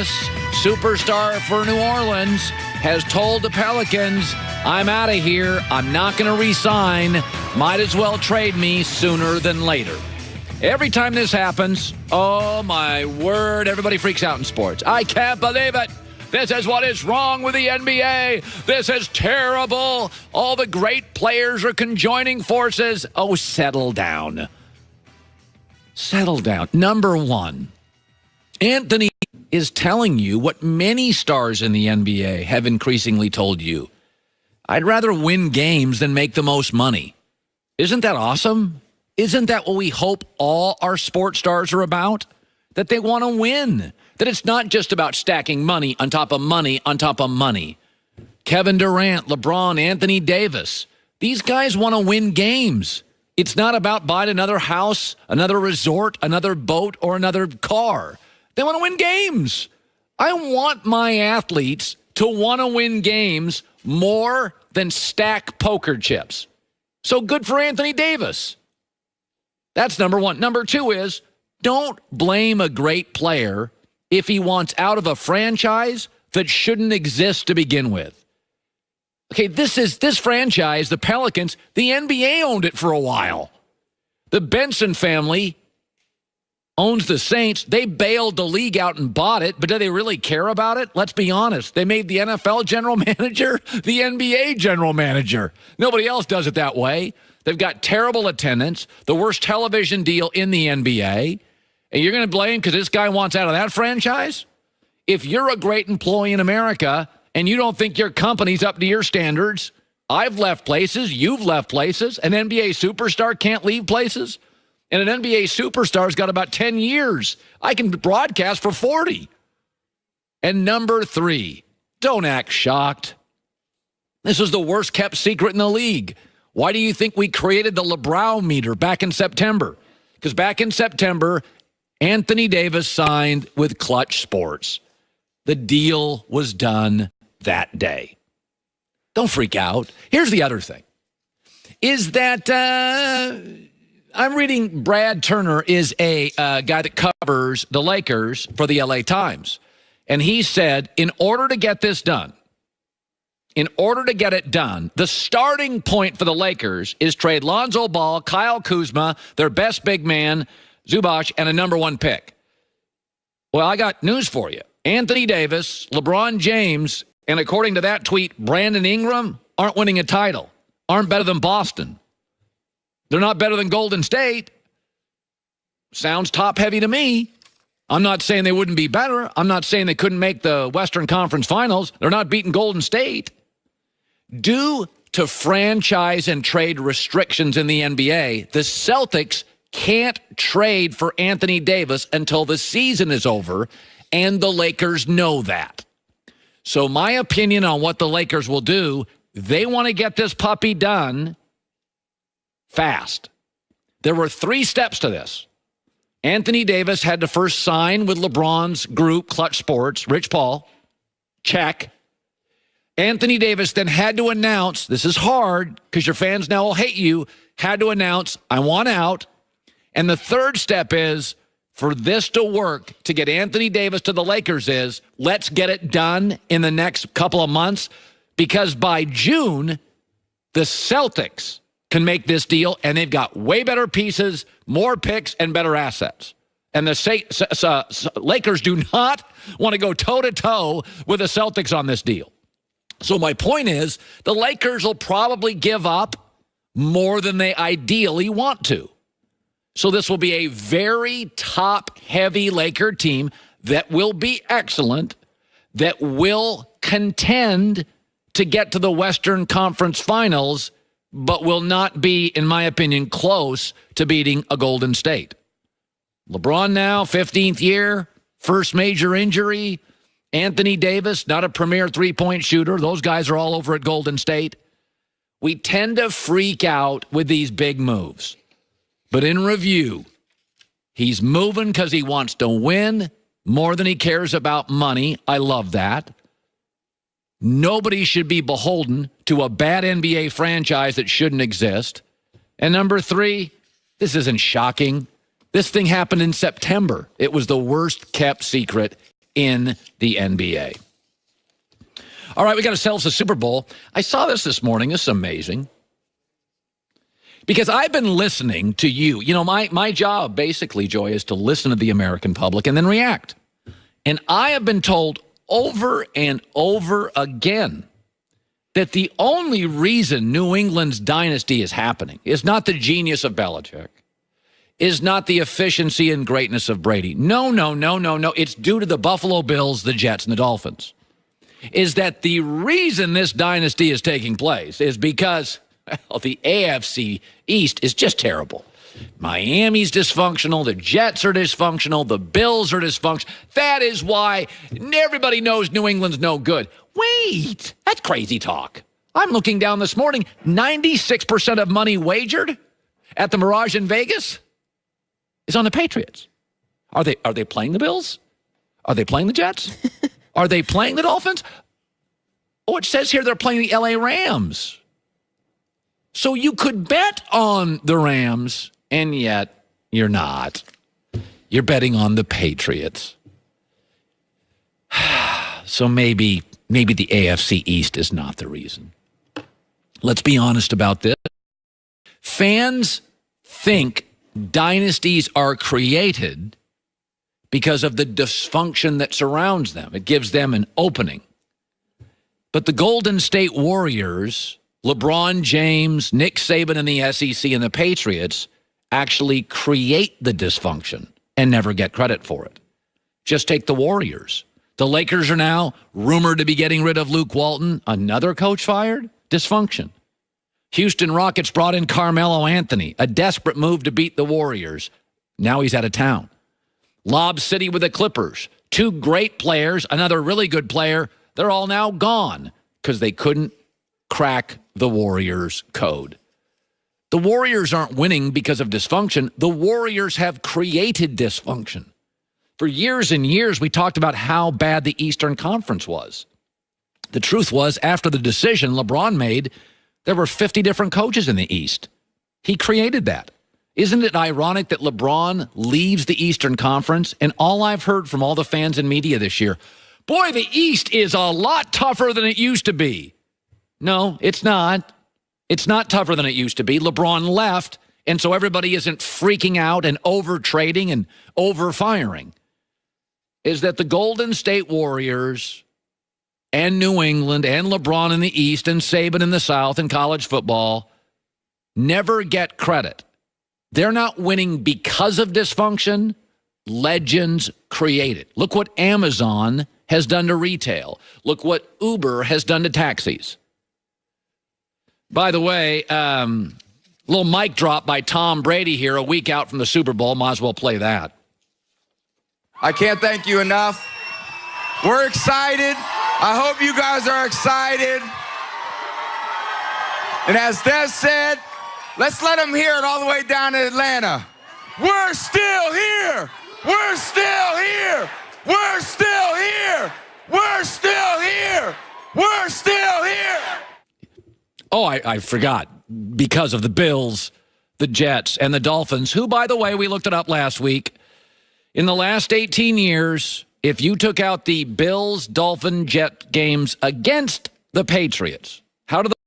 superstar for New Orleans, has told the Pelicans, I'm out of here. I'm not going to re-sign. Might as well trade me sooner than later. Every time this happens, oh my word, everybody freaks out in sports. I can't believe it. This is what is wrong with the NBA. This is terrible. All the great players are conjoining forces. Oh, settle down. Settle down. Number one, Anthony is telling you what many stars in the NBA have increasingly told you. I'd rather win games than make the most money. Isn't that awesome? Isn't that what we hope all our sports stars are about? That they want to win. That it's not just about stacking money on top of money on top of money. Kevin Durant, LeBron, Anthony Davis. These guys want to win games. It's not about buying another house, another resort, another boat, or another car. They want to win games. I want my athletes to want to win games more than stack poker chips. So good for Anthony Davis. That's number one. Number two is, don't blame a great player if he wants out of a franchise that shouldn't exist to begin with. Okay, this franchise, the Pelicans, the NBA owned it for a while. The Benson family owns the Saints. They bailed the league out and bought it, but do they really care about it? Let's be honest. They made the NFL general manager the NBA general manager. Nobody else does it that way. They've got terrible attendance, the worst television deal in the NBA, and you're going to blame because this guy wants out of that franchise? If you're a great employee in America and you don't think your company's up to your standards, I've left places, you've left places, an NBA superstar can't leave places, and an NBA superstar's got about 10 years. I can broadcast for 40. And number three, don't act shocked. This is the worst kept secret in the league. Why do you think we created the LeBron meter back in September? Because back in September, Anthony Davis signed with Clutch Sports. The deal was done that day. Don't freak out. Here's the other thing, is that I'm reading Brad Turner is a guy that covers the Lakers for the LA Times. And he said, in order to get this done, in order to get it done, the starting point for the Lakers is trade Lonzo Ball, Kyle Kuzma, their best big man, Zubac, and a number one pick. Well, I got news for you. Anthony Davis, LeBron James, and according to that tweet, Brandon Ingram aren't winning a title, aren't better than Boston. They're not better than Golden State. Sounds top-heavy to me. I'm not saying they wouldn't be better. I'm not saying they couldn't make the Western Conference Finals. They're not beating Golden State. Due to franchise and trade restrictions in the NBA, the Celtics can't trade for Anthony Davis until the season is over, and the Lakers know that. So my opinion on what the Lakers will do, they want to get this puppy done fast. There were 3 steps to this. Anthony Davis had to first sign with LeBron's group, Clutch Sports, Rich Paul. Check. Anthony Davis then had to announce, this is hard because your fans now will hate you, had to announce, I want out. And the third step is, for this to work, to get Anthony Davis to the Lakers is, let's get it done in the next couple of months, because by June, the Celtics can make this deal, and they've got way better pieces, more picks, and better assets. And the Lakers do not want to go toe-to-toe with the Celtics on this deal. So my point is, the Lakers will probably give up more than they ideally want to. So this will be a very top-heavy Laker team that will be excellent, that will contend to get to the Western Conference Finals, but will not be, in my opinion, close to beating a Golden State. LeBron now, 15th year, first major injury. Anthony Davis, not a premier three-point shooter. Those guys are all over at Golden State. We tend to freak out with these big moves. But in review, he's moving because he wants to win more than he cares about money. I love that. Nobody should be beholden to a bad NBA franchise that shouldn't exist. And number 3, this isn't shocking. This thing happened in September. It was the worst kept secret in the NBA. All right, we got ourselves a Super Bowl. I saw this morning. This is amazing. Because I've been listening to you. You know, my job, basically, Joy, is to listen to the American public and then react. And I have been told over and over again that the only reason New England's dynasty is happening is not the genius of Belichick, is not the efficiency and greatness of Brady. No. It's due to the Buffalo Bills, the Jets, and the Dolphins. Is that the reason this dynasty is taking place is because the AFC East is just terrible. Miami's dysfunctional. The Jets are dysfunctional. The Bills are dysfunctional. That is why everybody knows New England's no good. Wait, that's crazy talk. I'm looking down this morning. 96% of money wagered at the Mirage in Vegas is on the Patriots. Are they playing the Bills? Are they playing the Jets? Are they playing the Dolphins? Oh, it says here they're playing the LA Rams. So you could bet on the Rams, and yet you're not. You're betting on the Patriots. So maybe the AFC East is not the reason. Let's be honest about this. Fans think dynasties are created because of the dysfunction that surrounds them. It gives them an opening. But the Golden State Warriors, LeBron James, Nick Saban and the SEC and the Patriots actually create the dysfunction and never get credit for it. Just take the Warriors. The Lakers are now rumored to be getting rid of Luke Walton. Another coach fired? Dysfunction. Houston Rockets brought in Carmelo Anthony, a desperate move to beat the Warriors. Now he's out of town. Lob City with the Clippers. Two great players, another really good player. They're all now gone because they couldn't crack the Warriors' code. The Warriors aren't winning because of dysfunction. The Warriors have created dysfunction. For years and years, we talked about how bad the Eastern Conference was. The truth was, after the decision LeBron made, there were 50 different coaches in the East. He created that. Isn't it ironic that LeBron leaves the Eastern Conference? And all I've heard from all the fans and media this year, boy, the East is a lot tougher than it used to be. No, it's not. It's not tougher than it used to be. LeBron left, and so everybody isn't freaking out and over-trading and over-firing. Is that the Golden State Warriors and New England and LeBron in the East and Saban in the South and college football never get credit. They're not winning because of dysfunction. Legends create it. Look what Amazon has done to retail. Look what Uber has done to taxis. By the way, little mic drop by Tom Brady here a week out from the Super Bowl. Might as well play that. I can't thank you enough. We're excited. I hope you guys are excited. And as Des said, let's let them hear it all the way down in Atlanta. We're still here. We're still here. We're still here. We're still here. We're still here. Oh, I forgot. Because of the Bills, the Jets, and the Dolphins, who, by the way, we looked it up last week. In the last 18 years, if you took out the Bills, Dolphin, Jet games against the Patriots, how do the